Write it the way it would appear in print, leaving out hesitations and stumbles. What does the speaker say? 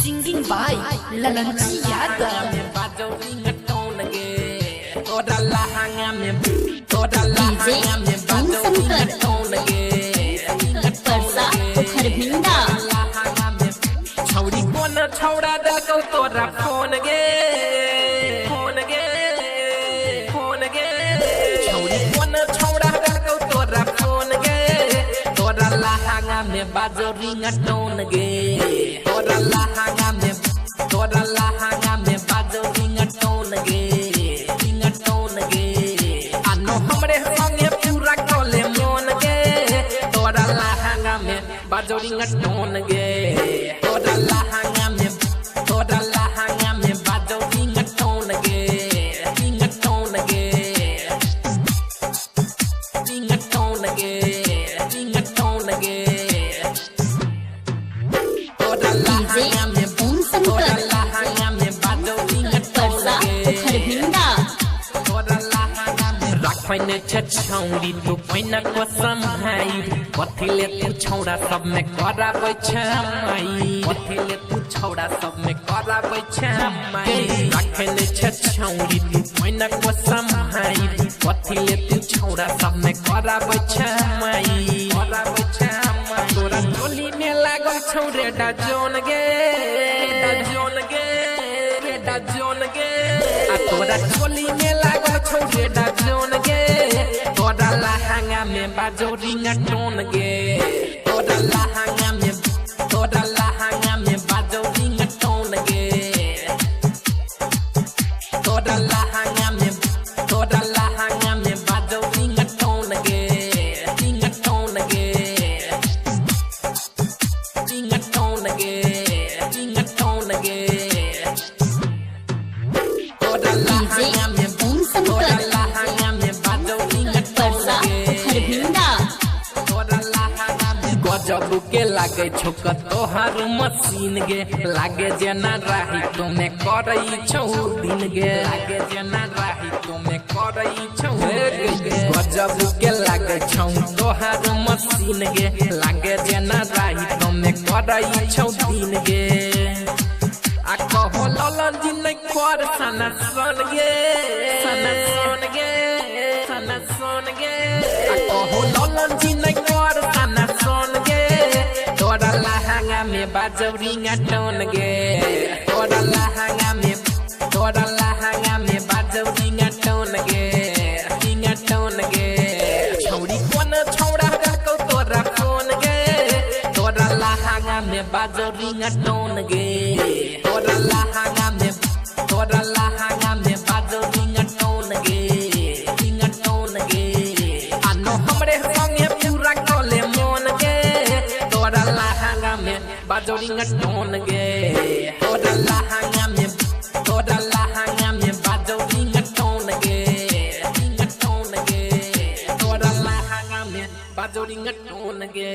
Singing by Lalanji Yadav. DJ परसा खरभिंडा छौड़ी कोन छौड़ा दलकौ तोरा फोन गे छौड़ी कोन छौड़ा दलकौ तोरा फोन गे तोरा लहंगा में बाजो रिंगटोन गे तोरा लहंगा में बाजो रिंगटोन गे आनो हमरे संगे पूरा कोले मोन गे तोरा लहंगा में बाजो रिंगटोन गे तोरा लहंगा में बाजो रिंगटोन गे रिंगटोन गे तोरा लहंगा में बाजो परसा खरभिंडा रखने छौड़ी तू पैना को संभाई कथिले तू छौड़ा सब में कराबै छमाई कथिले तू छौड़ा सब में कराबै छमाई रखने छौड़ी तू पैना को संभाई कथिले तू छौड़ा सब में कराबै छमाई तोरा टोली में लागल छौरे डाजोन गे आ तोरा टोली में लागल छौरे डाजोन गे तोरा लहंगा में बाजो रिंगटोन गे तोरा लहंगा में बाजो रिंगटोन गे तोरा लहंगा में बाजो रिंगटोन गे रिंगटोन गे तोरा लहंगा में परसा खरभिंडा गजब के लागे छोक तोहार मशीन गे लागे जेना राही तुमे करई छौ दिन गे लागे जेना राही तुमे करई छौ गजब के लागे छौ तोहार मशीन गे लागे जेना राही तुमे करई छौ दिन गे आ कहो ललन जी नै कर सना सन गे आ कहो ललन जी नै कर सना सन गे तोरा लहंगा में बाजो रिंगटोन गे तोरा लहंगा में बाजो रिंगटोन गे छौड़ी कोन छौड़ा रखौ तोरा फोन गे तोरा लहंगा में बाजो रिंगटोन गे तोरा लहंगा में बाजो रिंगटोन गे आनो हमरे संगे पूरा कोले मोन गे तोरा लहंगा में बाजो रिंगटोन गे तोरा लहंगा में बाजो रिंगटोन गे तोरा लहंगा में बाजो रिंगटोन गे